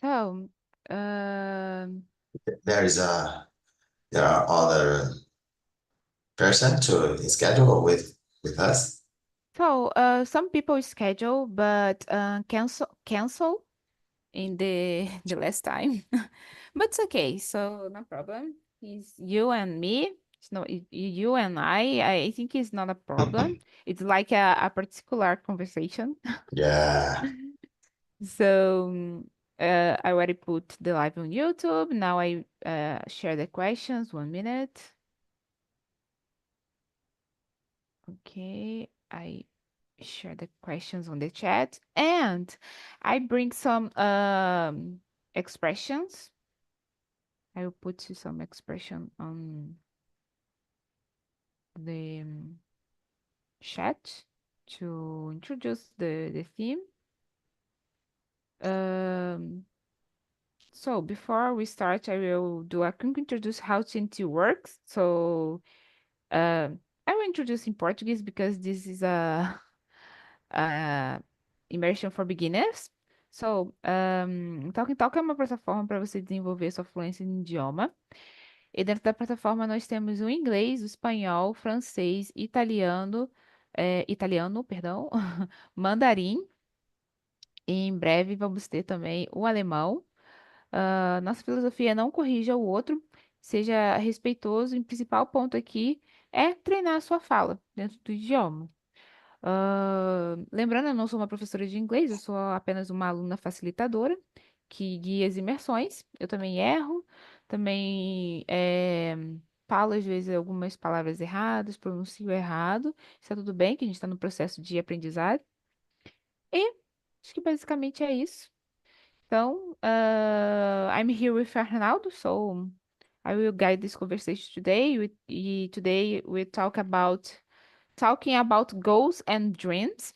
So, um, There is there are other person to schedule with us. some people schedule, but cancel in the the last time. But it's okay, so no problem. It's you and me. It's not you and I think it's not a problem. It's like a particular conversation. Yeah. So I already put the live on YouTube. Now I share the questions. 1 minute. Okay, I share the questions on the chat, and I bring some expressions. I will put some expression on the chat to introduce the theme. Um, so before we start, I will do a quick introduce how TNT works. So I will introduce in Portuguese because this is a uh, immersion for beginners. So, Talk Talk é uma plataforma para você desenvolver sua fluência em idioma. E dentro da plataforma nós temos o inglês, o espanhol, francês, italiano, perdão, mandarim. E em breve vamos ter também o alemão. Nossa filosofia é não corrija o outro, seja respeitoso. E o principal ponto aqui é treinar a sua fala dentro do idioma. Lembrando, eu não sou uma professora de inglês, eu sou apenas uma aluna facilitadora que guia as imersões. Eu também erro, também falo às vezes algumas palavras erradas, pronuncio errado. Está tudo bem, que a gente está no processo de aprendizado. E acho que basicamente é isso. Então, I'm here with Arnaldo, so I will guide this conversation today. Today we talking about goals and dreams.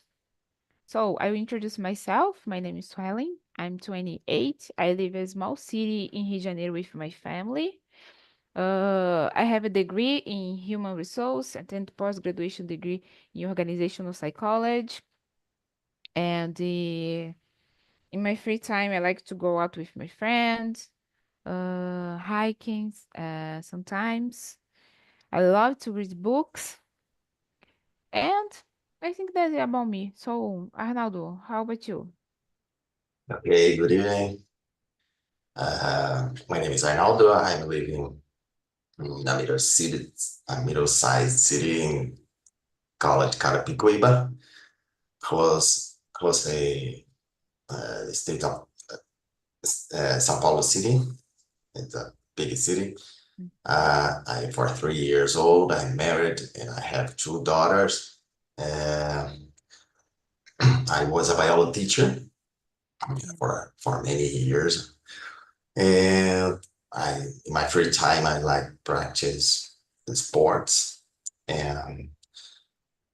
So I will introduce myself. My name is Suelen. I'm 28. I live in a small city in Rio de Janeiro with my family. I have a degree in human resource, attend post-graduation degree in organizational psychology. And in my free time, I like to go out with my friends, hiking sometimes. I love to read books. And I think that's it about me. So, Arnaldo, how about you? Okay, good evening. My name is Arnaldo. I'm living in a middle-sized city called Carapicuíba, close the state of São Paulo City. It's a big city. I'm 43 years old. I'm married and I have two daughters. Um, I was a biology teacher Yeah. for many years. And in my free time, I like practice the sports, and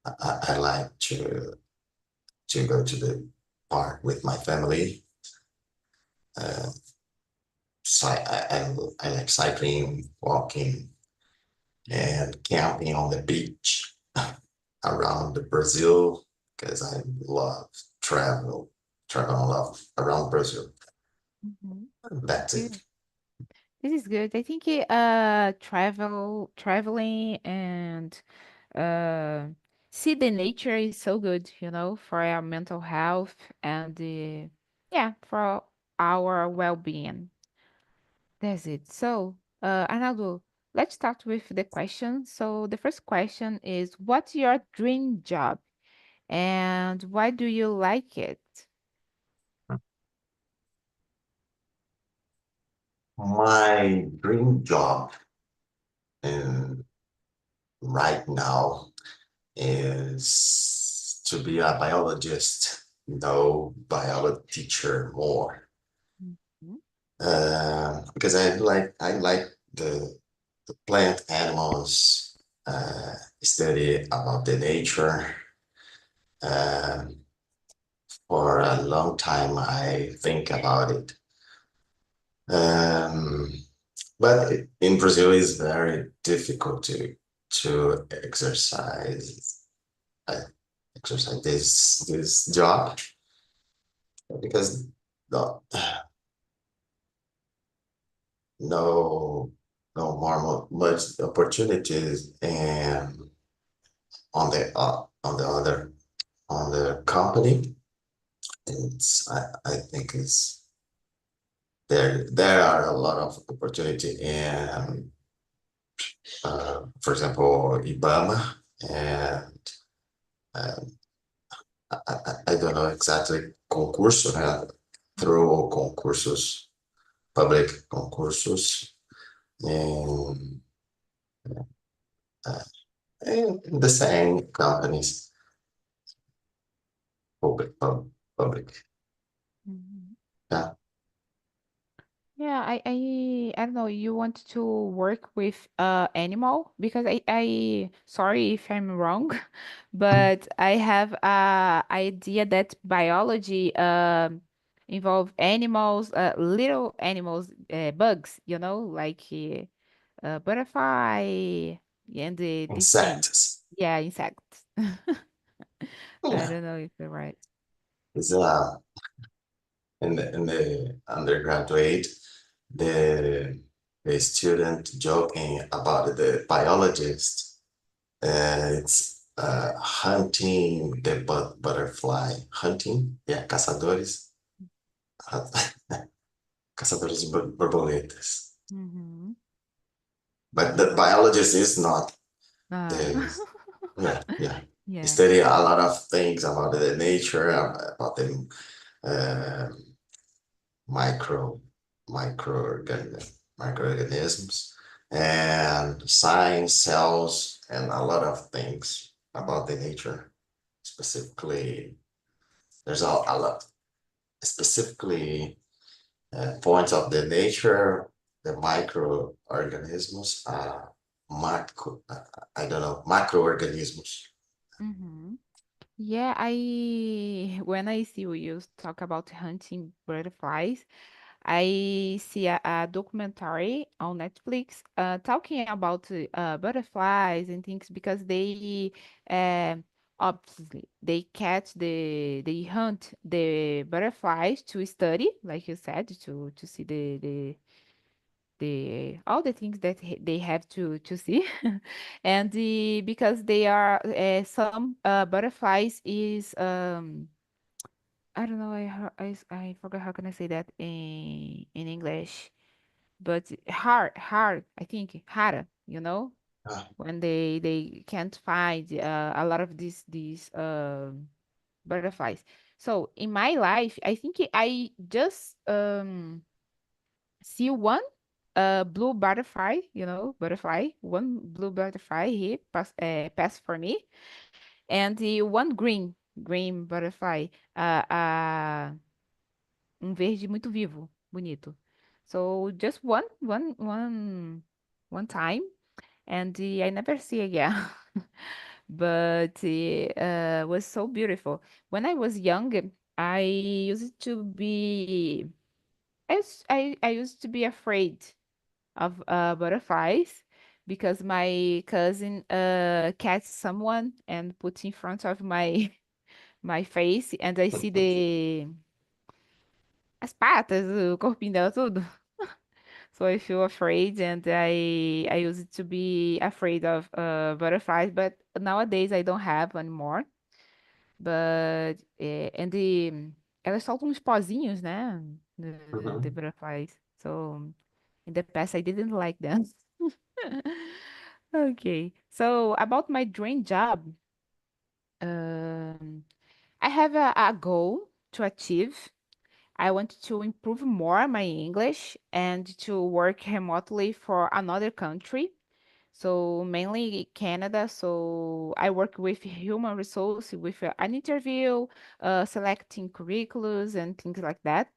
I like to go to the park with my family. Uh, I like cycling, walking, and camping on the beach around Brazil because I love travel a lot around Brazil. Mhm. That's it. Good. This is good. I think traveling and uh see the nature is so good, for our mental health and yeah, for our well-being. That's it. So, Arnaldo, let's start with the question. So the first question is, what's your dream job and why do you like it? My dream job in right now is to be a biologist, no biology teacher more. Mhm. Because I like the plant animals, study about the nature. Um, for a long time, I think about it. Um, but in Brazil, it's very difficult to uh, exercise this job because the no no more much opportunities and on the other on the company. I think it's there are a lot of opportunity and for example Ibama and uh, I don't know exactly concurso, né? Mhm. Through concursos, public concursos, and, uh, and the same companies, public. Mhm. Yeah, Yeah, I don't know, you want to work with animal because I sorry if I'm wrong, but I have a idea that biology involve animals, little animals, bugs, like butterfly and these things. insects. Yeah, insects. I Yeah, don't know if you're right. it's in the undergraduate, the the student joking about the biologist. It's hunting the butterfly. Hunting, yeah, caçadores, caçadores de borboletas. Mm-hmm. But the Yeah. biologist is not Uh, the, yeah, yeah. He yeah. study a lot of things about the nature, about the uh, micro microorganisms and science, cells, and a lot of things about the nature. Specifically, there's a lot specifically points of the nature, the microorganisms, macro, I don't know, macroorganisms. Mm-hmm. Yeah, I when I see you talk about hunting butterflies, I see a documentary on Netflix talking about butterflies and things because they uh, obviously they hunt the butterflies to study, like you said, to see the all the things that they have to see and because they are some butterflies is I don't know I forgot how can I say that in English but hard I think hard Ah, when they can't find a lot of these butterflies. So in my life I think I just see one blue butterfly, butterfly, one blue butterfly here pass for me, and the one green butterfly, um verde muito vivo, bonito. So just one time, and I never see again. But it was so beautiful. When I was young, I used to be I used to be afraid of butterflies because my cousin catch someone and put in front of my my face and I see the as patas, o corpinho dela tudo. So I feel afraid and I used to be afraid of butterflies, but nowadays I don't have anymore. But and elas soltam uns pozinhos, né? The mhm. butterflies. So in the past I didn't like them. Okay. So about my dream job, um, I have a goal to achieve. I want to improve more my English and to work remotely for another country. So mainly Canada. So I work with human resource, with an interview, selecting curriculums and things like that.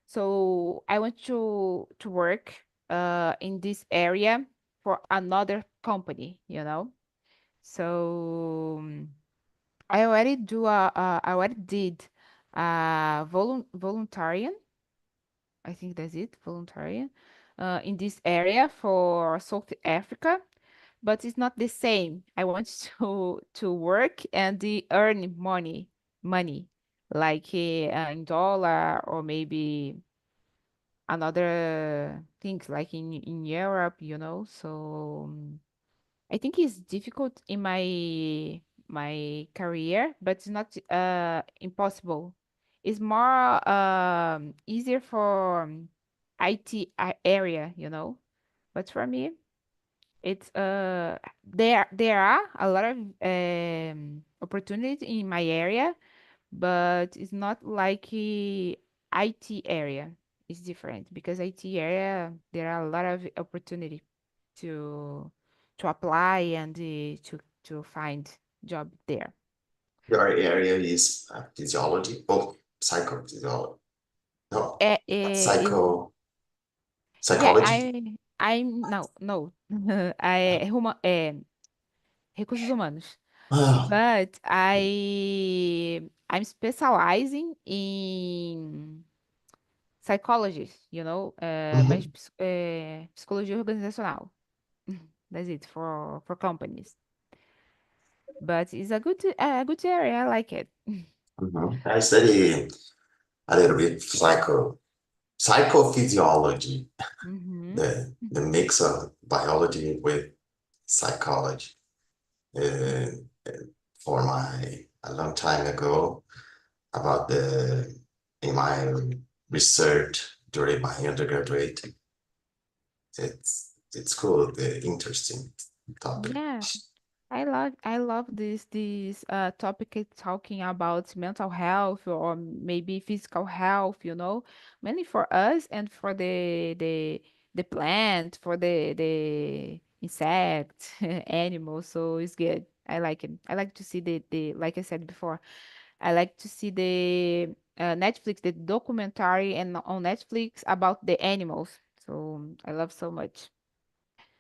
So I want to work in this area for another company, So I already did voluntarian. I think that's it, voluntarian, in this area for South Africa, but it's not the same. I want to work and earn money, like in dollar or maybe another things like in Europe, So I think it's difficult in my career, but it's not impossible. It's more easier for IT area, But for me, it's there are a lot of opportunities in my area, but it's not like IT area. It's different because IT area there are a lot of opportunity to apply and to find job there. Your area is physiology, oh, psychophysiology. No, Is psycho yeah, psychology. I'm no I recursos humanos, Ah, but I'm specializing in psychology, mas mhm, psicologia organizacional. That's it for companies. But it's a good area. I like it. mhm. I study a little bit psychophysiology, Mm-hmm. the mix of biology with psychology. Uh, for my a long time ago about the in my research during my undergraduate. It's cool, the interesting topic. Yeah, I love this topic talking about mental health or maybe physical health, mainly for us and for the plant, for the insect, animals. So it's good. I like it. I like to see the like I said before, I like to see the Netflix, the documentary and on Netflix about the animals. So I love so much.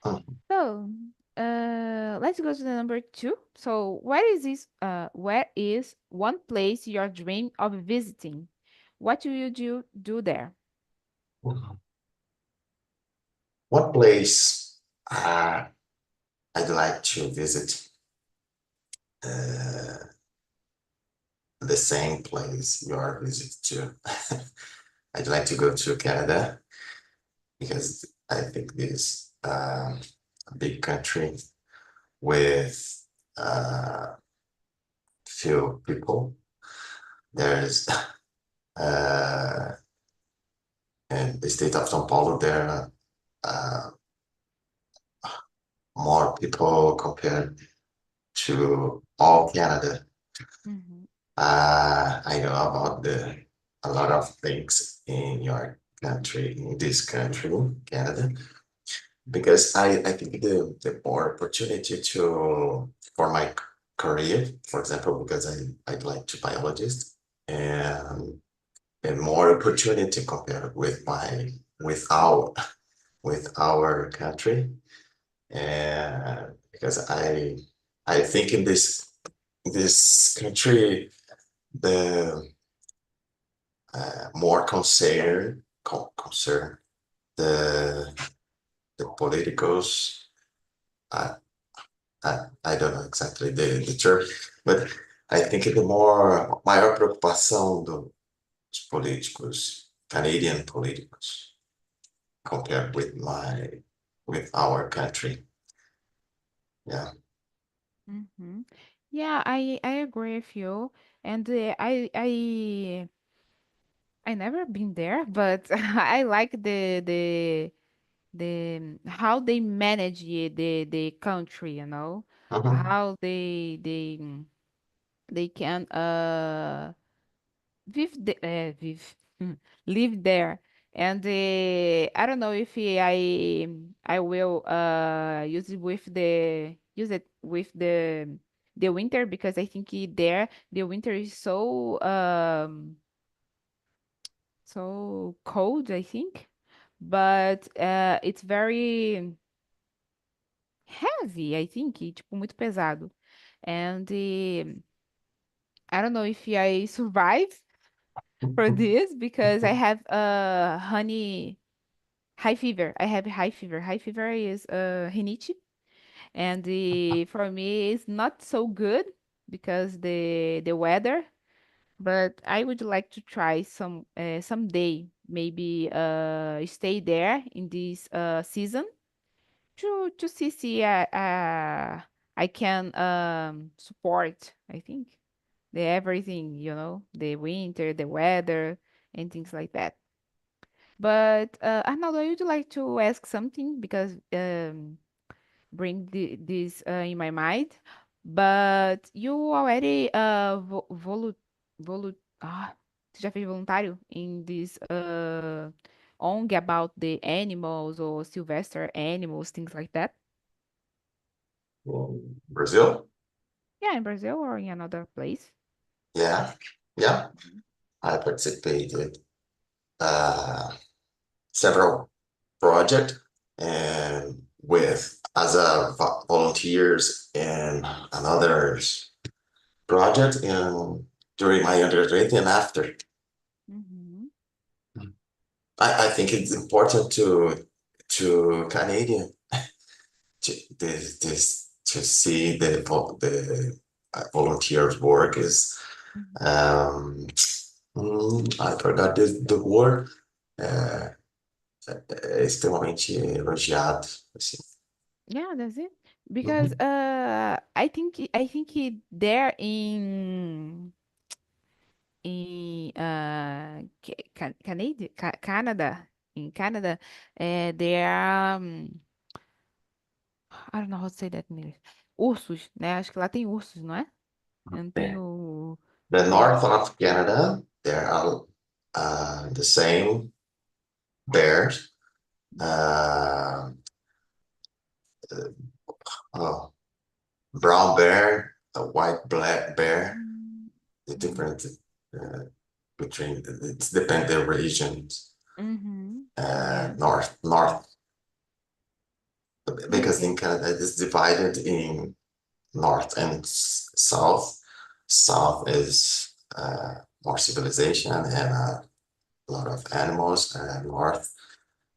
Hmm. So, let's go to the number two. So, where is one place you dream of visiting? What do you do there? One place I'd like to visit, uh, the same place you are visiting to. I'd like to go to Canada because I think this a big country with few people. There's uh, in the state of São Paulo, there are more people compared to all Canada. Mm-hmm. I know about the a lot of things in your country, in this country, Canada, because I think the more opportunity to for my career, for example, because I'd like to biologist and more opportunity compared with my with our with our country, and because I think in this country the more concern the the politicals. I, I don't know exactly the term, but I think the more maior preocupação dos políticos, Canadian políticos, compared with our country. Yeah. Mm-hmm. Yeah, I agree with you. And I never been there, but I like the how they manage the country, Mhm. how they can vive live there. And I don't know if I will use it with the winter because I think there the winter is so cold, I think, but it's very heavy, I think, e, tipo muito pesado. And I don't know if I survive for this because I have high fever. I have high fever. High fever is rinite, and for me it's not so good because the weather. But I would like to try someday maybe stay there in this season to see I can support, I think, the everything, the winter, the weather, and things like that. But Arnaldo, I would like to ask something because bring this in my mind. But you already você já fez voluntário in this ONG about the animals or sylvester animals, things like that? Brazil? Yeah, in Brazil or in another place? Yeah, yeah. I participated several project and with as a volunteers in another project in during my undergraduate and after. Mm-hmm. I think it's important to Canadian to see the volunteers work is um I forgot the word é, é extremamente elogiado assim. Yeah, that's it. Because Uhum. there in Canada, in Canada, there are I don't know how to say that in English. Ursos, né? Acho que lá tem ursos, não é? Eu não É. tenho. The É. north of Canada, there are the same bears. Uh, oh, brown bear, a white black bear. The Mm-hmm. difference uh, between it's depend the regions. Mm-hmm. Yeah. North because in Okay. Canada it is divided in north and south. South is more civilization and a lot of animals, and north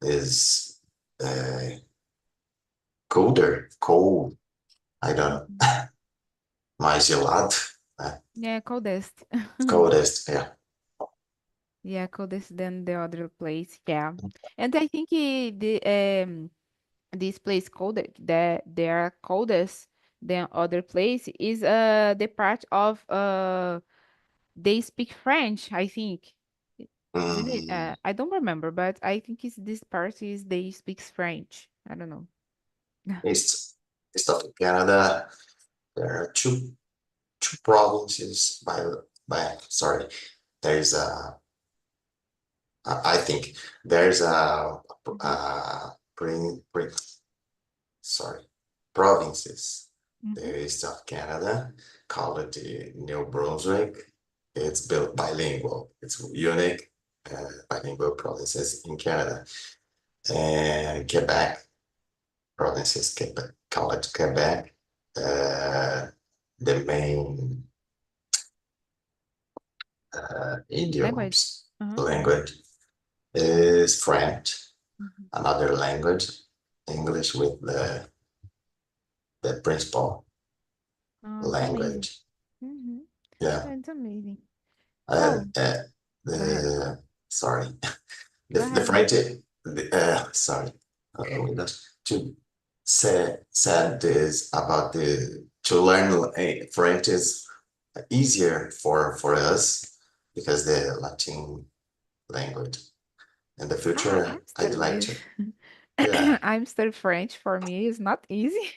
is uh, colder, cold. I don't Mhm. mais gelado, Yeah, coldest. coldest. Yeah. Yeah, coldest than the other place. Yeah. And I think this place cold that they are coldest than other place is the part of they speak French, I think. Isn't it? Mm, I don't remember, but I think it's this part is they speaks French. I don't know. east east of Canada, there are two provinces by sorry. There's a I think there's Mhm, a bring sorry provinces. mhm. The east of Canada, called the New Brunswick. It's built bilingual. It's unique bilingual provinces in Canada. And Quebec provinces, Quebec, called Quebec. Uh, the main Language. idioms Uh-huh. language is French, Mhm. another language, English with the principal Oh, it's amazing. language. Hmm. Yeah. Yeah, it's amazing. Uh, Oh, uh, go ahead. the sorry, Go the ahead. Go French. ahead. Sorry, to say said this about the to learn French is easier for us because the Latin language. In the I'm future, I'd studying like this. to. Yeah, I'm studying French. For me, it's not easy.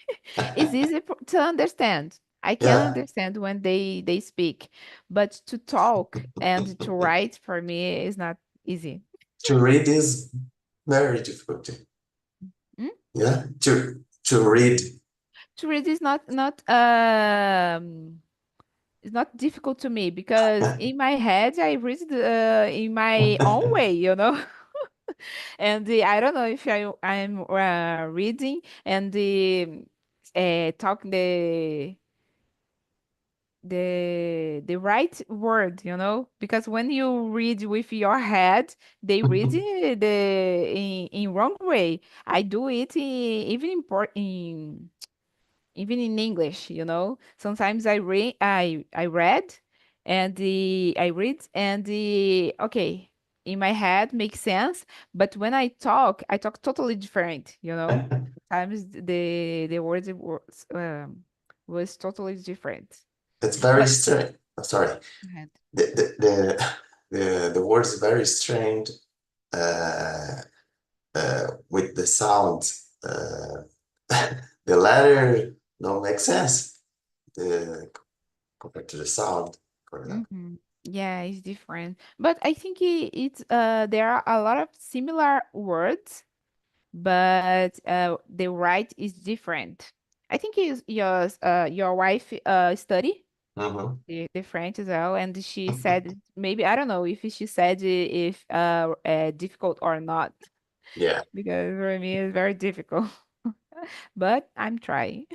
It's easy to understand. I can yeah. understand when they speak, but to talk and to write for me is not easy. To read is very difficult. Mm? Yeah, to read. To read is not it's not difficult to me because in my head I read in my own way, And I don't know if I'm reading and talking the right word, because when you read with your head, they read it in wrong way. I do it even in English, Sometimes I read and I read and okay. in my head makes sense, but when I talk totally different, you know? Sometimes the words was totally different. It's very But strange. Sorry. go ahead. The word is very strange uh, with the sound. Uh, the letter don't make sense compared to the sound, for example. Hmm. Yeah, it's different. But I think it's there are a lot of similar words, but the right is different. I think your wife study Mhm. the French as well, and she said maybe I don't know if she said if difficult or not Yeah, because for me it's very difficult, but I'm trying.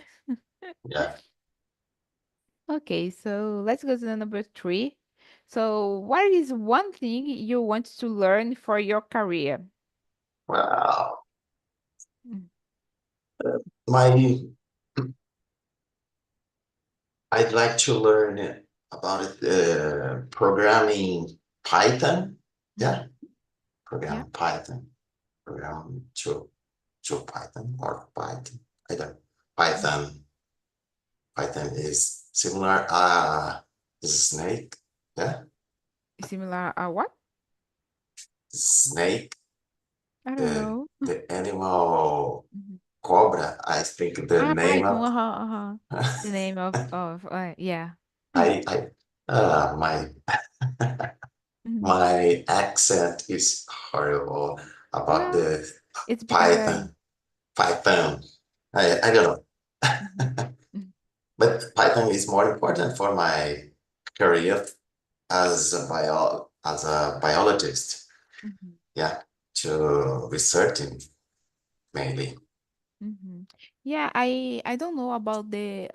yeah. Okay, so let's go to the number three. So, what is one thing you want to learn for your career? Wow. Mm, My, I'd like to learn about programming Python. mhm. Yeah, Yeah. program Python, program to Python or Python. I don't. Mm. Python. Python is similar. Is snake. Yeah, Similar what? snake. I don't The know. the animal Mhm. cobra. I think the Ah, name Python. of. Uh-huh. The name of yeah. I my Mhm. my accent is horrible about Well, the it's because I. Python. Python. I don't Mhm. know. Mhm. But Python is more important for my career as a biologist. Mhm. Yeah, to researching mainly. Mhm. Yeah, I don't know about the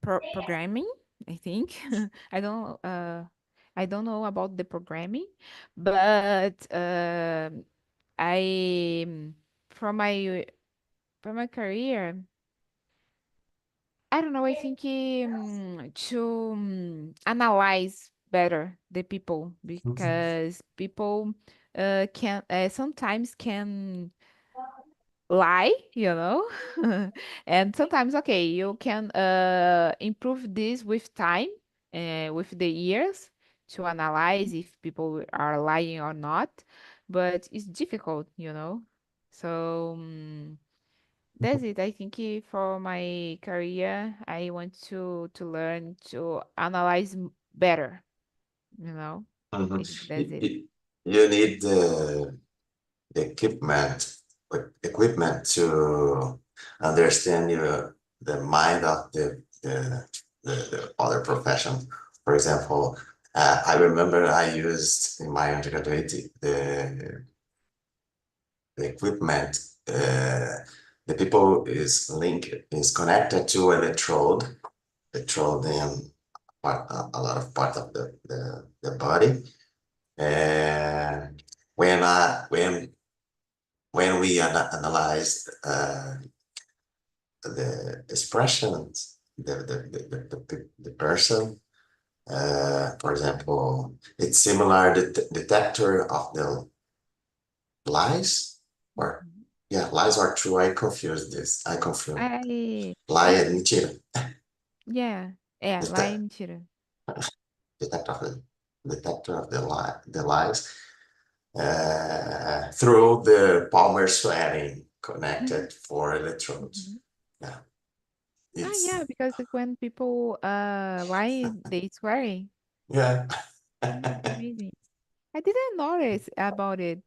programming, I think. I don't I don't know about the programming, but I from my from my career, I don't know, I think to analyze better the people because people can sometimes can lie, you know? And sometimes, okay, you can improve this with time, with the years to analyze if people are lying or not, but it's difficult, you know? So that's it. I think for my career, I want to learn to analyze better, you know? Mhm. I think that's You, it. you- you need the equipment to understand the mind of the other profession. For example, I remember I used in my undergraduate the equipment. The people is connected to electrode in a lot of part of the body. And when we analyzed the expressions, the person, for example, it's similar detector of the lies, or Mhm. yeah, lies are true. I confused this. I confused I, lie I and mentira. yeah, yeah, lie Detect, mentira. detector of the lies through the Palmer sweating connected for electrodes. Mhm. Yeah, Ah, yeah, it's because when people lie, they swearing. yeah. Amazing. I didn't notice about it.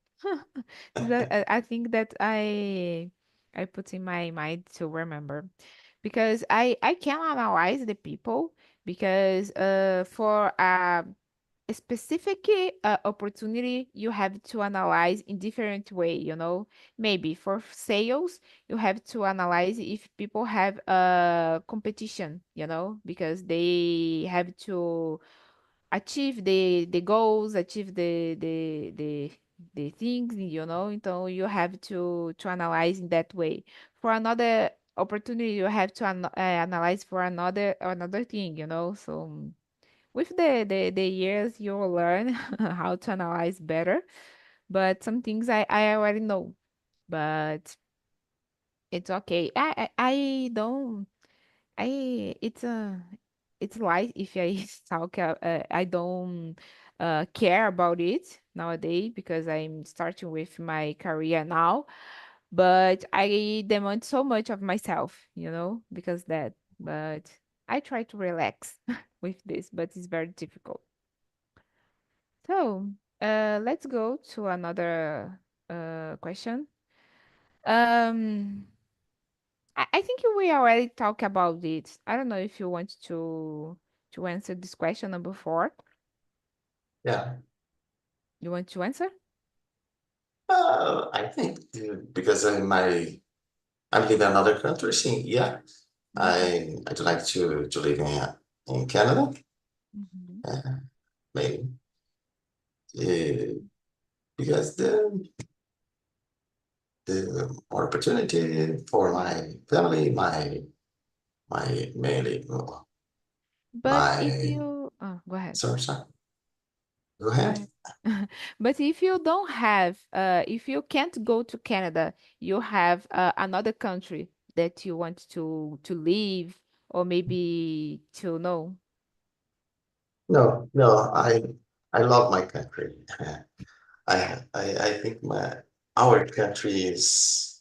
That I think that I put in my mind to remember because I can analyze the people because for a specific opportunity you have to analyze in different way, you know. Maybe for sales you have to analyze if people have a competition, you know, because they have to achieve the goals, achieve the things, you know. Então you have to analyze in that way. For another opportunity, you have to analyze for another thing, you know. So with the years, you'll learn how to analyze better. But some things I already know. But it's okay. I don't. It's light if I talk. I don't care about it nowadays because I'm starting with my career now. But I demand so much of myself, because that. But I try to relax with this, but it's very difficult. So, let's go to another question. Um, I think we already talked about it. I don't know if you want to answer this question number 4. Yeah. You want to answer? I think because I live in another country, so yeah, Okay. I'd like to live in Canada, Mhm. uh, maybe uh, because the more opportunity for Yeah. my family, my mainly But if my you, go ahead. sorry, go Go ahead. ahead. But if you don't have, if you can't go to Canada, you have another country that you want to live or maybe to know. No, no, I love my country. I think our country is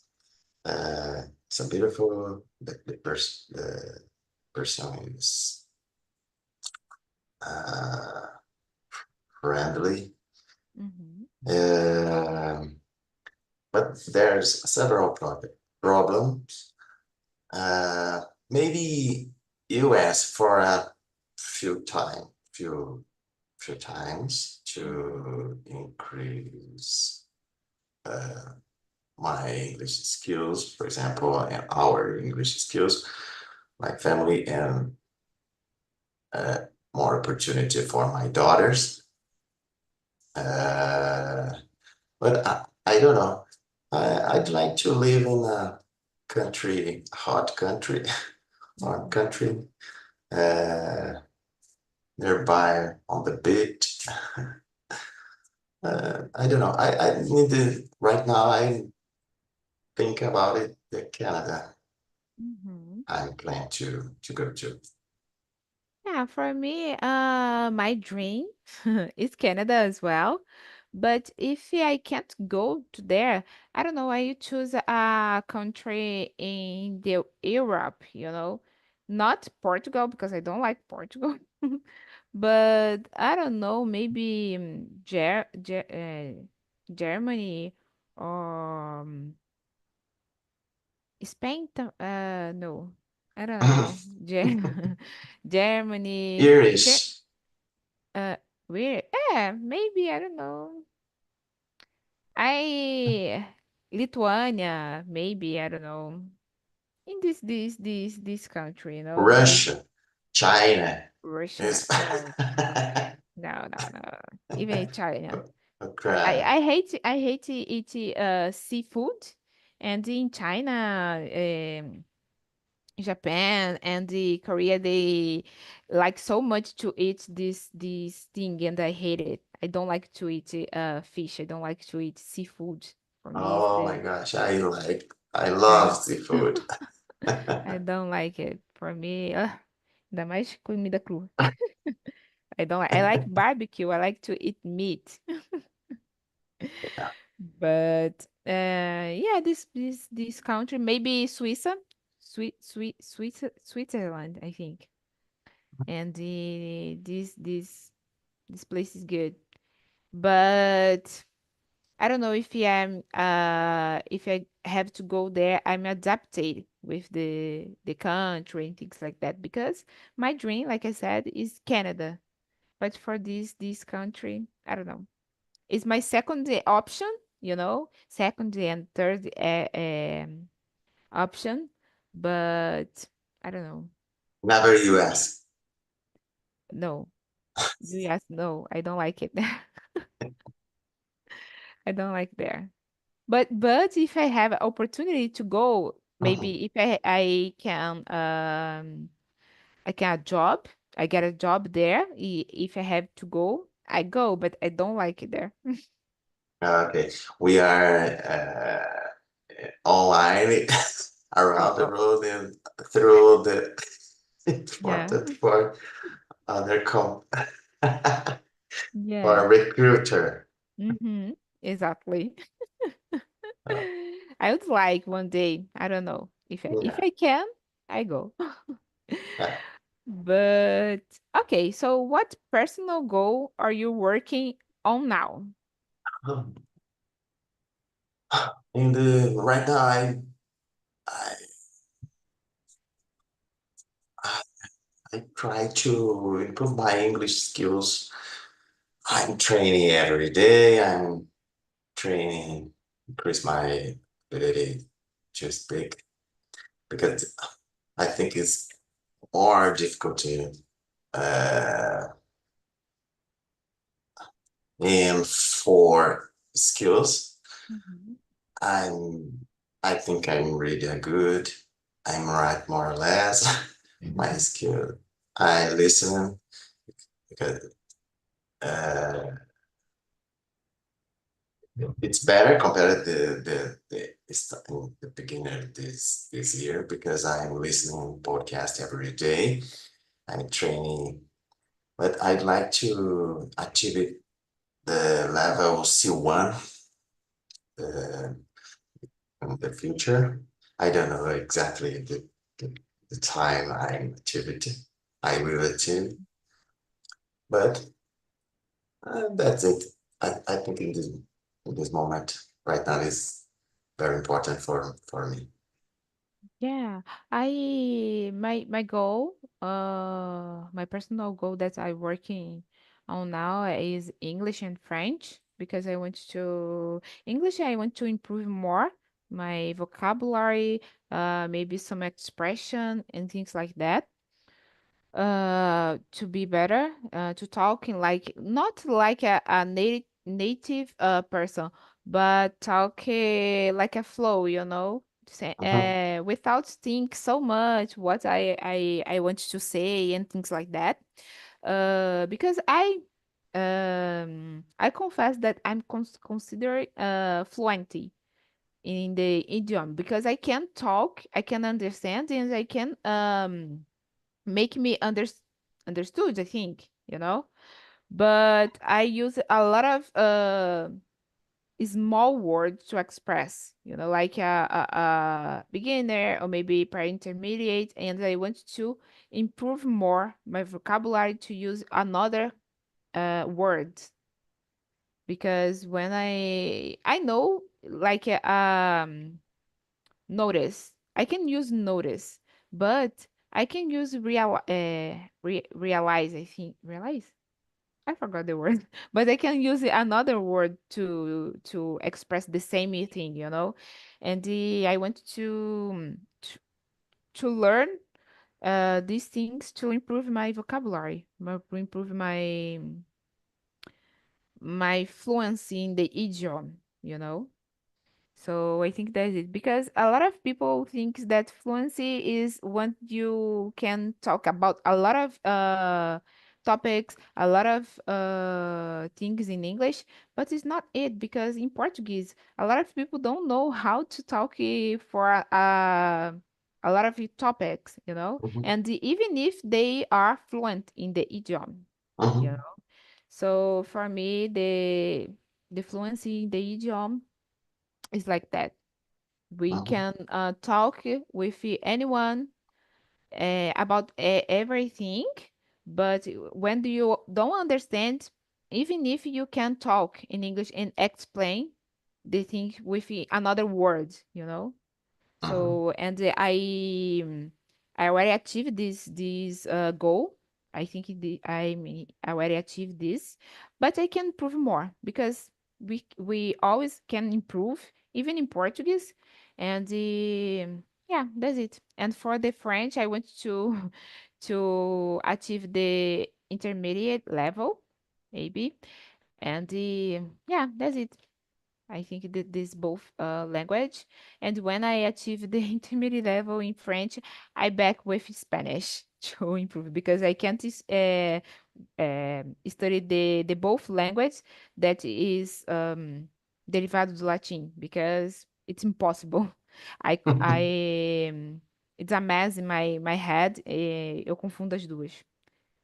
so beautiful. The person is uh, friendly. Hmm. Um, but there's several problems. Maybe US for a few few times to increase uh, my English skills, for example, and our English skills, my family, and uh, more opportunity for my daughters. Uh, but I don't know. I'd like to live in a country, hot country, hot Hmm. country, uh, nearby on the beach. I don't know. I need to, right now, I think about it, the Canada Hmm. I'm planning to go to. Yeah, for me, my dream is Canada as well. But if I can't go to there, I don't know, I choose a country in the Europe, not Portugal because I don't like Portugal. But I don't know, maybe Germany or Spain. No, I don't know. Germany. Irish. Uh, where? Yeah, maybe I don't know. I Lithuania, maybe I don't know. In this country, maybe Russia, China, Russia. is No, no, no, no. Even China. I Ukraine. I hate I hate to eat seafood, and in China, Japan and the Korea, they like so much to eat this thing, and I hate it. I don't like to eat fish. I don't like to eat seafood. For me, it's Oh my the gosh, I I love seafood. I don't like it. For me, ainda mais comida crua. I don't. I like barbecue. I like to eat meat. Yeah. But yeah, this country, maybe Switzerland, I think. And this place is good. But I don't know if I have to go there, I'm adapted with the country and things like that because my dream, like I said, is Canada. But for this country, I don't know. It's my second option, second and third option, but I don't know. Never US. No, US, no, I don't like it. I don't like there. But if I have an opportunity to go, Mhm. maybe if I can a job. I get a job there. If I have to go, I go, but I don't like it there. Okay, we are online Oh, around the oh, world and through the yeah, important for other for a yeah. recruiter. Mm-hmm. Exactly. Uh, I would like one day, I don't know, if yeah. I can, I go. Yeah. But okay, so what personal goal are you working on now? In the right now, I I I try to improve my English skills. I'm training every day. I'm training, increase my ability to speak because I think it's more difficult to uh, aim for skills. Mhm. I'm, I think I'm really good. I'm right more or less. My skill. I listen because uh, it's better compared to in the beginning of this year because I'm listening podcast every day. I'm training, but I'd like to achieve the level C1 uh, in the future. I don't know exactly the time I will achieve, but that's it. I think in this moment right now is very important for me. Yeah, my goal, my personal goal that I working on now is English and French because I want to English. I want to improve more my vocabulary, maybe some expression and things like that. To be better, to talk in like not like a native person, but talk like a flow, Mhm, without think so much what I want to say and things like that. Because I confess that I'm considered fluent in the idiom because I can talk, I can understand, and I can make me understood, I think, but I use a lot of small words to express, like a beginner or maybe pre-intermediate, and I want to improve more my vocabulary to use another word because when I know like notice. I can use notice, but I can use realize, I think. Realize? I forgot the word. But I can use another word to express the same thing, And I want to learn these things to improve my vocabulary, to improve my fluency in the idiom, So I think that's it because a lot of people think that fluency is when you can talk about a lot of topics, a lot of things in English, but it's not it because in Portuguese, a lot of people don't know how to talk for a lot of topics, mhm, and even if they are fluent in the idiom, you mhm, know. So for me, the fluency in the idiom is like that. We mhm, can talk with anyone about everything, but when do you don't understand, even if you can talk in English and explain the thing with another word, mhm, So, and I already achieved this goal. I think I already achieved this, but I can improve more because we always can improve, even in Portuguese. And yeah, that's it. And for the French, I want to to achieve the intermediate level, maybe. And yeah, that's it. I think that this both language. And when I achieve the intermediate level in French, I back with Spanish. to improve because I can't study the both language that is derivado do latim because it's impossible. It's a mess in my head. Eu confundo as duas.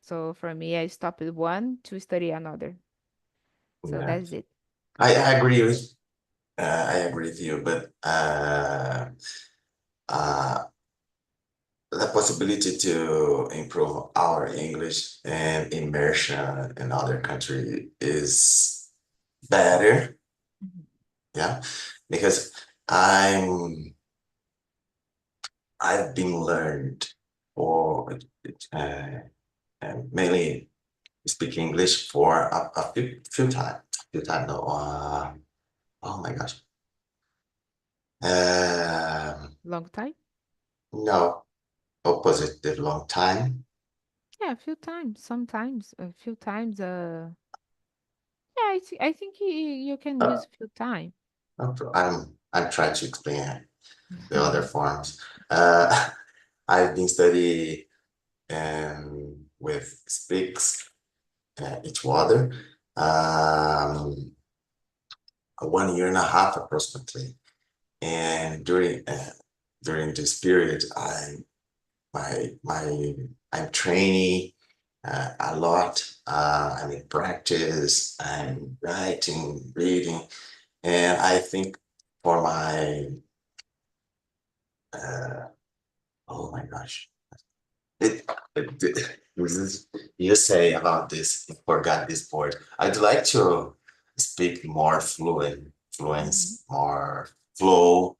So for me, I stopped one to study another. So Yeah, that's it. I agree with I agree with you, but uh, the possibility to improve our English and immersion in other country is better. Mhm. Yeah, because I'm I've been learned for uh, mainly speak English for a few times. Few times, no. Oh my gosh. Long time? No, opposite the long time. Yeah, a few times. Sometimes a few times. Yeah, I think you can Uh, use a few times. I'm trying to explain the other forms. Uh, I've been studying with speaks each other. Um, 1 year and a half approximately. And during this period, my I'm training a lot. I'm in practice. I'm writing, reading, and I think for my uh, oh my gosh, it, this is, you say about this. Forgot this word. I'd like to speak more Mhm. fluence, more flow,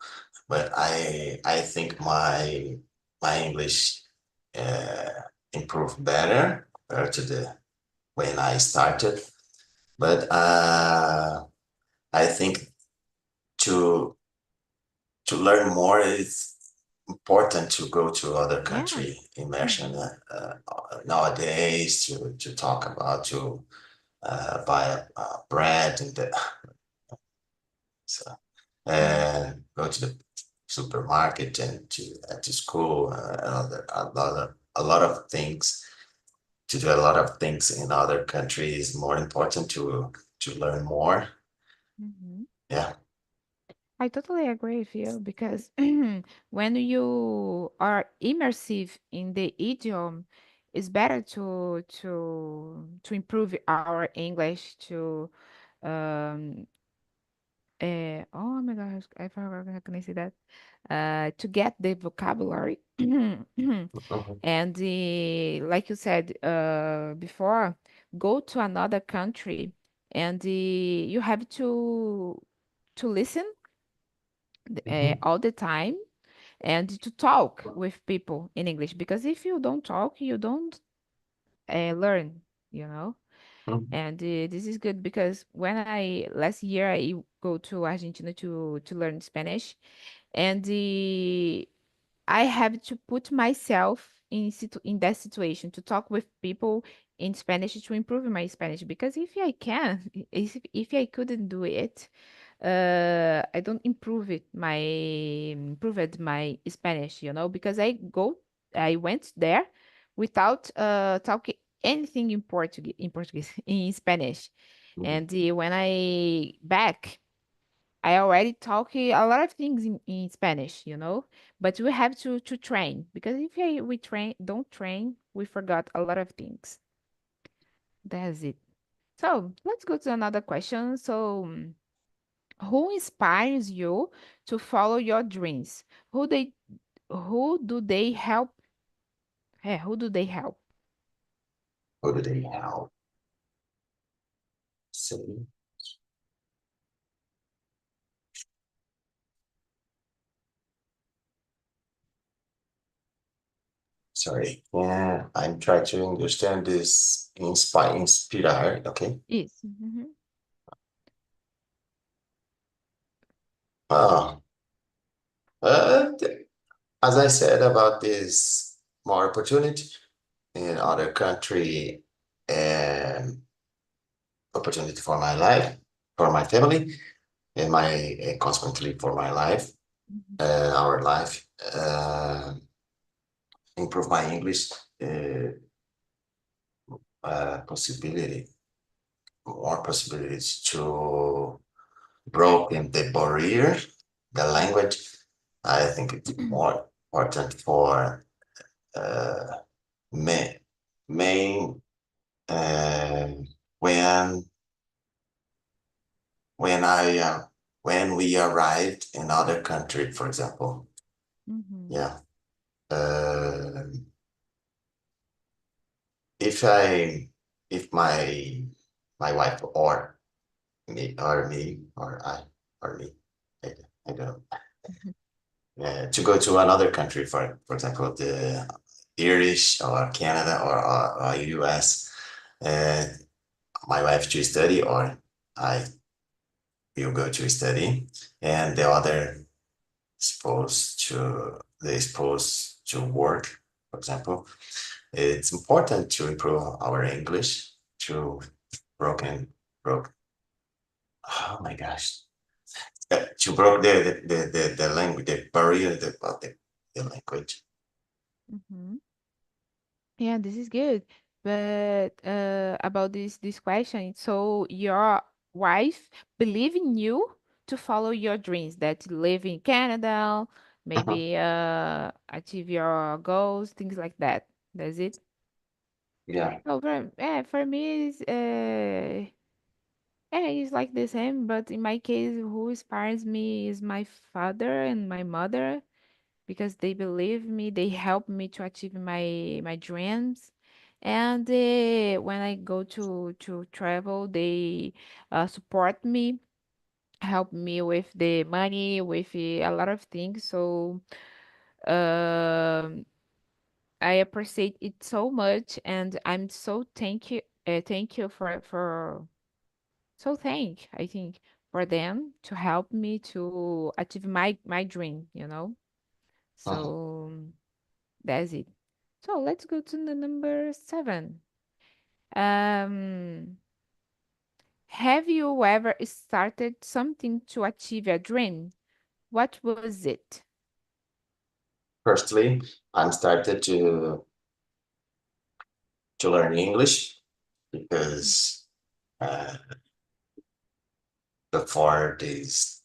but I think my English uh, improved better compared to the when I started. But I think to to learn more is important to go to other Yeah. country immersion Mhm. nowadays to talk about to buy a bread and so, Yeah. go to the supermarket and to school a lot of things to do a lot of things in other countries more important to learn more. Mhm. Yeah. I totally agree with you because when you are immersive in the idiom, it's better to improve our English to um oh my gosh, I forgot how can I say that? To get the vocabulary Mhm. and like you said before, go to another country and you have to listen Mhm. all the time and to talk with people in English because if you don't talk, you don't learn, you know. Mhm. And this is good because when I last year I go to Argentina to learn Spanish, and I have to put myself in that situation to talk with people in Spanish to improve my Spanish because if I can, if I couldn't do it, I don't improve it my Spanish, you know, because I went there without talking anything in Portuguese in Spanish, Mhm. and when I back. I already talk a lot of things in Spanish, you know, but we have to train because if we don't train, we forgot a lot of things. That's it. So let's go to another question. So, who inspires you to follow your dreams? Who they, who do they help? Hey, who do they help? How do they help? See, sorry. Yeah, I'm trying to understand this inspire. Okay. Yes. Mhm. Uh, as I said about this more opportunity in other country and opportunity for my life, for my family, and my consequently for my life, Mhm. our life, improve my English. uh, possibility, more possibilities to broken the barrier, the language. I think it's more important for uh, main, main uh, when when I when we arrived in other country, for example. Mm-hmm. Yeah. Uh, if I if my wife or me, I, I don't know, to go to another country, for example, the Irish or Canada or US, uh, my wife to study or I will go to study, and the other supposed to work, for example. It's important to improve our English to broken broke. Oh my gosh. To broke the language, the barrier of the language. Mm-hmm. Yeah, this is good. But about this question, so your wife believe in you to follow your dreams, that you live in Canada, Mhm. maybe achieve your goals, things like that. That's it. Yeah. Oh, for me, it's like the same, but in my case, who inspires me is my father and my mother because they believe me, they help me to achieve my dreams. And when I go to travel, they support me, help me with the money, with a lot of things. So um, I appreciate it so much, and I'm so thank you for so thank I think for them to help me to achieve my dream. Mhm. So. That's it. So let's go to the number seven. Um, have you ever started something to achieve a dream? What was it? Firstly, I'm started to learn English because uh, before this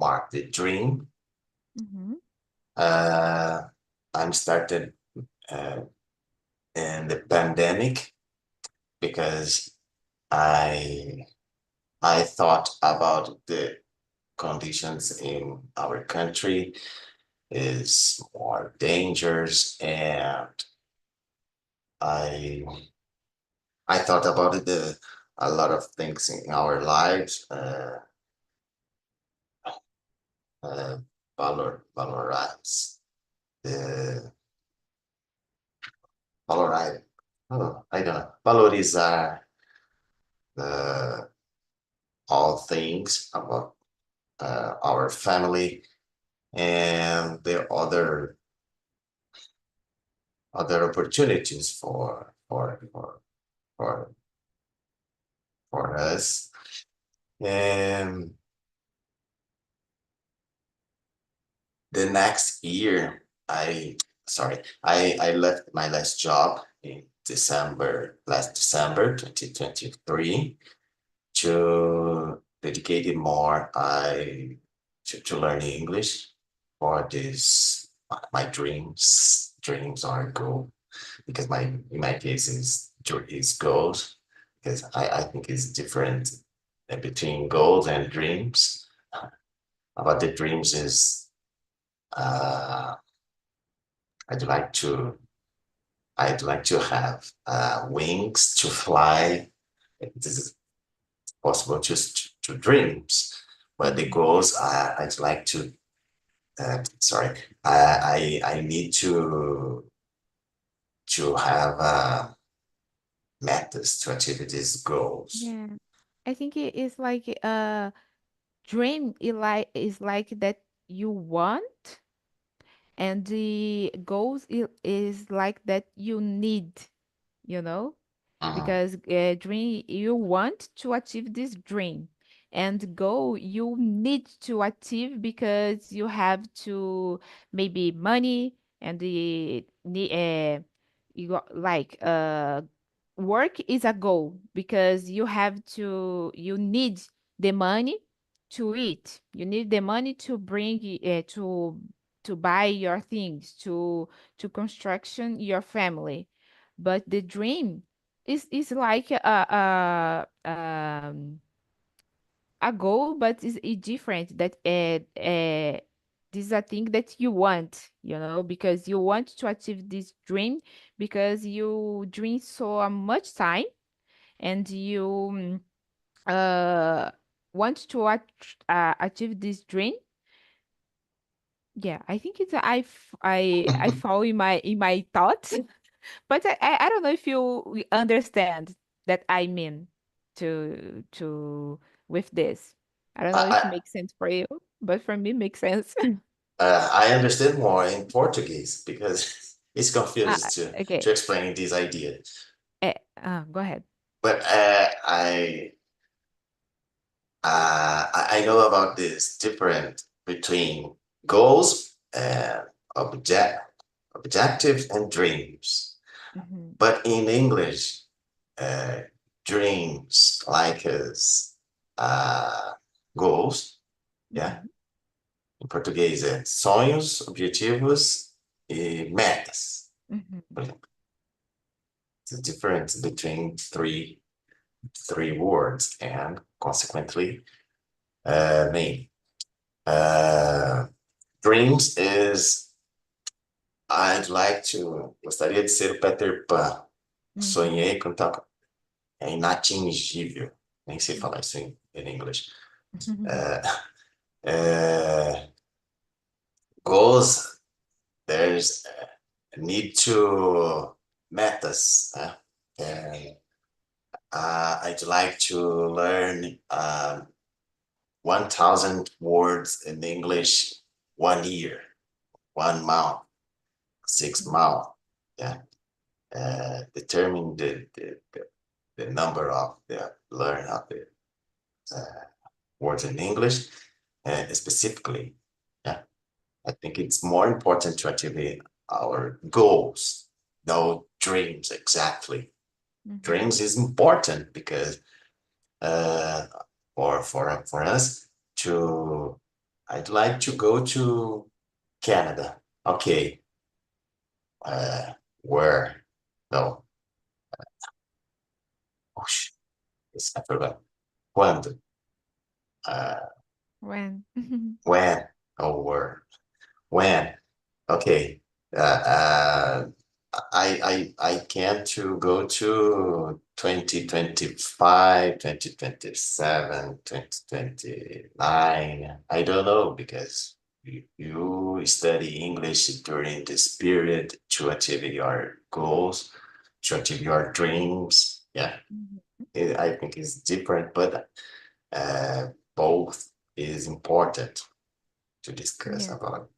mark the dream, Mm-hmm. uh, I'm started uh, in the pandemic because I I thought about the conditions in our country is more dangerous, and I I thought about it, a lot of things in our lives, uh, valorize the valorize. Oh, I don't know. Valorizar uh, all things about our family and the other opportunities for for us. And the next year, I left my last job in last December 2023 to dedicate it more to learn English for this my dreams are goal because in my case is goals because I think it's different between goals and dreams. About the dreams is uh, I'd like to I'd like to have wings to fly. This is possible just to dreams, but the Mm-hmm. goals I'd like to. Sorry, I need to have methods to achieve these goals. Yeah, I think it is like a dream. Is like that you want, and the goals is like that you need. You know. Mhm. Because dream you want to achieve this dream and goal you need to achieve because you have to maybe money and like work is a goal because you need the money to eat. You need the money to bring to buy your things, to construction your family. But the dream is like a goal, but it's different. That this is a thing that you want, because you want to achieve this dream because you dream so much time, and you uh want to achieve this dream. Yeah, I think I fall in my thoughts, but I don't know if you understand that I mean to with this. I don't know if it I, makes sense for you, but for me, it makes sense. I understand more in Portuguese because it's confused to Okay. explain this idea. Go ahead. But I know about this difference between goals and object objectives and dreams. Mm-hmm. But in English, uh, dreams like as uh, goals, yeah. Mm-hmm. Em português é sonhos, objetivos e metas. Mm-hmm. Por exemplo, the difference between three words and consequently mean. Uh, dreams is gostaria de ser o Peter Pan. Mm-hmm. Sonhei com tal, é inatingível. Nem sei falar isso em inglês. Uh, goals, there's need to metas. And I'd like to learn 1,000 words in English 1 year, 1 month, 6 months. Yeah. Determine the number of the learn of the uh, words in English specifically. Yeah. I think it's more important to achieve our goals, no dreams exactly. Mm-hmm. Dreams is important because uh, for us to, I'd like to go to Canada. Okay, where? No, oh, I forgot. Quando? Uh, When? when? Oh, where? When? Okay. Uh, uh, I can to go to 2025, 2027, 2029. I don't know because you study English during this period to achieve your goals, to achieve your dreams. Yeah, Mhm. I think it's different, but both is important to discuss Yeah. about.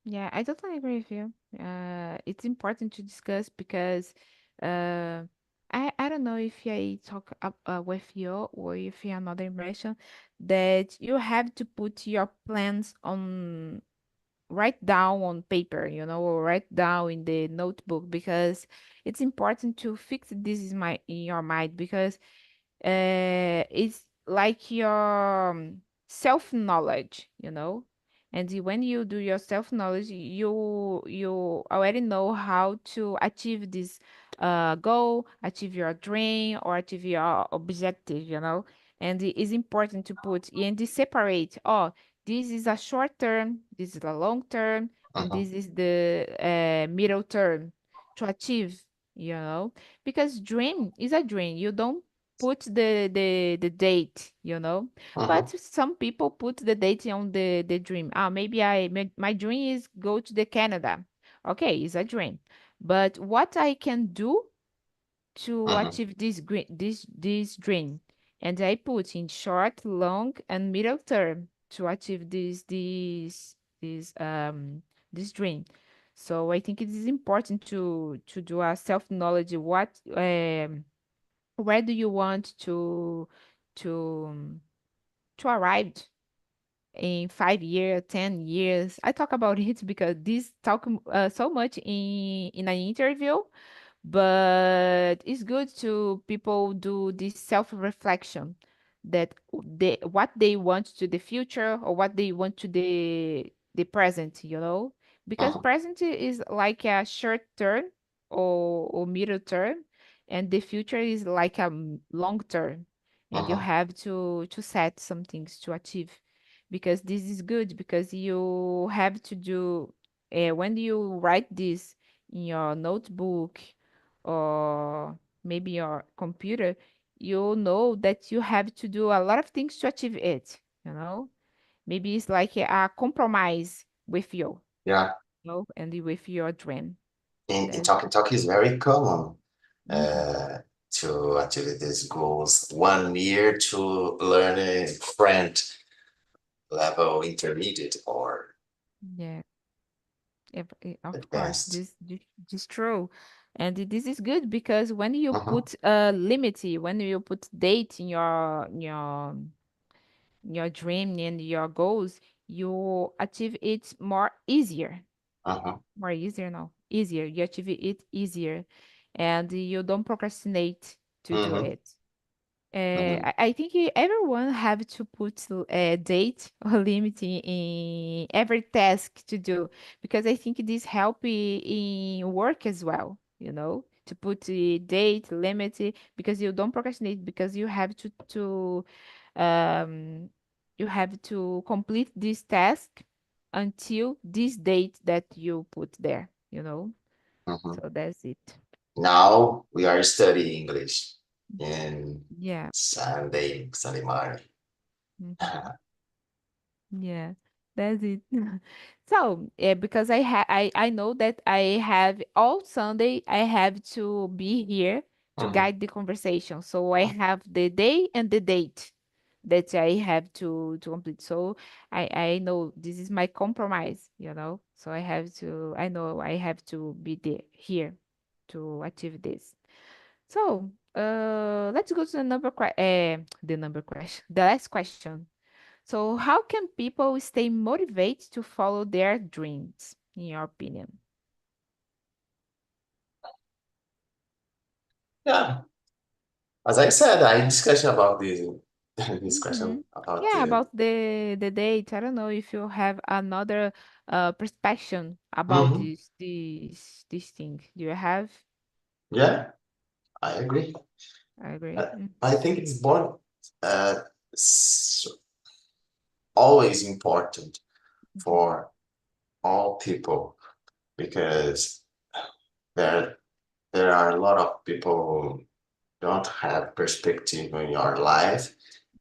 Yeah, I totally agree with you. It's important to discuss because uh, I don't know if I talk up with you or if you another impression that you have to put your plans on write down on paper, or write down in the notebook because it's important to fix this is my in your mind because it's like your self knowledge, and when you do your self knowledge, you already know how to achieve this goal, achieve your dream, or achieve your objective, and it is important to put and to separate. Oh, this is a short term, this is a long term, and Mhm, this is the middle term to achieve, because dream is a dream. You don't put the date, but mhm, some people put the date on the dream. Maybe my dream is go to the Canada. Okay, it's a dream, but what I can do to mhm. achieve this dream, and I put in short, long, and middle term to achieve this dream. So I think it is important to do a self knowledge. Where do you want to to arrive? in 5 years, 10 years. I talk about it because this talk so much in an interview, but it's good to people do this self-reflection that what they want to the future or what they want to the present, because Uh-huh, present is like a short term or middle term, and the future is like a long term, and you uh-huh, have to set some things to achieve, because this is good because you have to do when you write this in your notebook or maybe your computer, you know that you have to do a lot of things to achieve it. Maybe it's like a compromise with you, yeah. and with your dream. In That's talking is very common hmm uh, to achieve these goals. 1 year to learn a French level intermediate or yeah, of course, advanced. this true. And this is good because when you Uh-huh, put a limit, when you put date in your dream and your goals, you achieve it more easier. uh-huh, More easier, no, easier. You achieve it easier, and you don't procrastinate to do uh-huh, it. uh-huh, I think everyone have to put a date or limit in every task to do, because I think this help in work as well, to put the date limit, because you don't procrastinate, because um you have to complete this task until this date that you put there. uh-huh. So that's it. Now we are studying English in Yeah. Sunday morning. Mhm. Yeah, that's it. So, because I know that I have all Sunday, I have to be here to Uh-huh, guide the conversation. So I have the day and the date that I have to complete. So I know this is my compromise. So I know I have to be there here to achieve this. So, let's go to the number question, the last question. So, how can people stay motivated to follow their dreams, in your opinion? yeah, as I said, I discussion about this Mm-hmm. discussion about Yeah, the about the date. I don't know if you have another perspective about Mhm. this thing. Do you have? Yeah, I agree. I agree. Uh, I think it's born uh, s- always important Mm-hmm. for all people because there there are a lot of people who don't have perspective in your life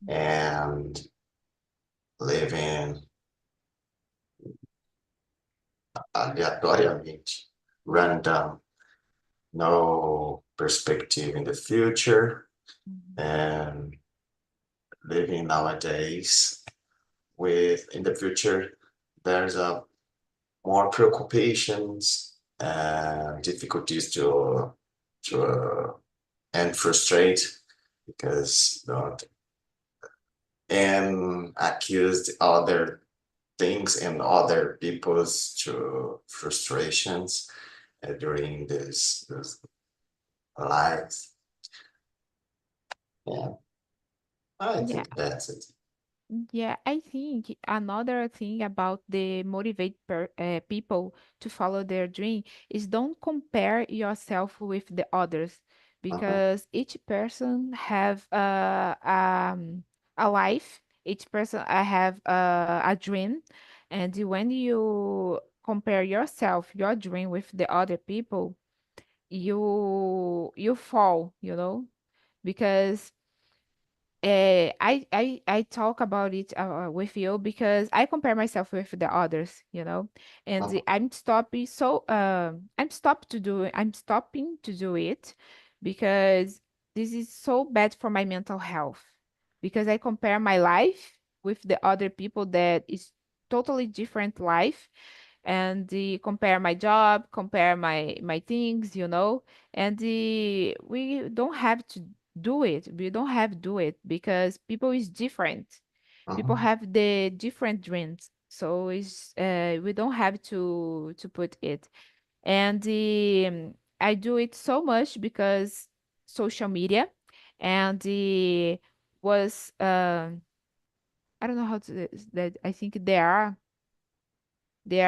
and living aleatoriamente, random, no perspective in the future, Mm-hmm. and living nowadays with in the future there's a more preoccupations and difficulties to and frustrate because don't and accuse other things and other people's to frustrations during this lives. Yeah, I Yeah. think that's it. Yeah, I think another thing about the motivate people to follow their dream is don't compare yourself with the others, Uh-huh, because each person have a life, each person have a dream, and when you compare your dream with the other people, you fall, because I talk about it with you because I compare myself with the others, and uh-huh, I'm stopping to do it because this is so bad for my mental health, because I compare my life with the other people that is totally different life, and compare my job, compare my things, and we don't have to do it. We don't have to do it because people is different. people Mhm. have the different dreams. So we don't have to put it. And I do it so much because social media and the was I don't know how to that I think there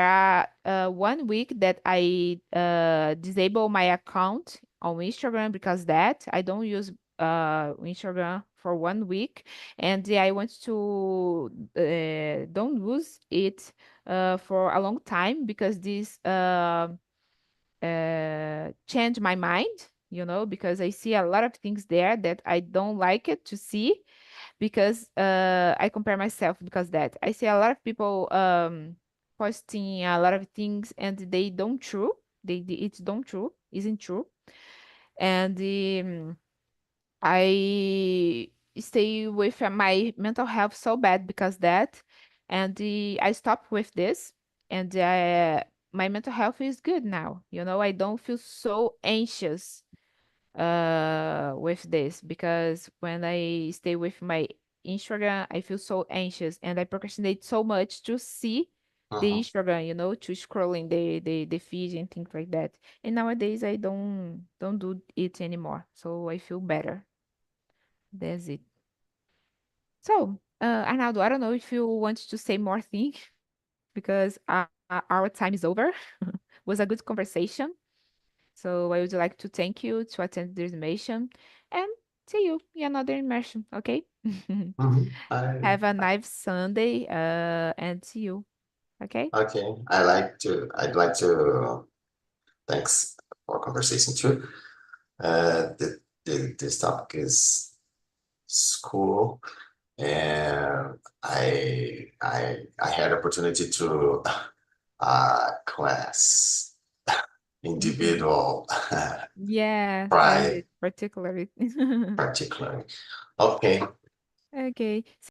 are 1 week that I disable my account on Instagram because that I don't use Instagram for 1 week, and I want to don't use it for a long time because this changed my mind, because I see a lot of things there that I don't like it to see because I compare myself because that I see a lot of people posting a lot of things and they don't true. It's don't true, isn't true. And I stay with my mental health so bad because that, and I stopped with this, and my mental health is good now. I don't feel so anxious with this because when I stay with my Instagram, I feel so anxious and I procrastinate so much to see the Mhm. Instagram, to scrolling the feed and things like that. And nowadays I don't do it anymore, so I feel better. That's it. So, Arnaldo, I don't know if you want to say more things because our time is over. Was a good conversation. So I would like to thank you to attend this immersion and see you in another immersion, okay? Mhm. Have a nice Sunday, and see you, okay? Okay. I'd like to thanks for conversation too. This topic is cool, and I had opportunity to class individual Yeah, that's pride it, particularly. particularly. Okay. Okay.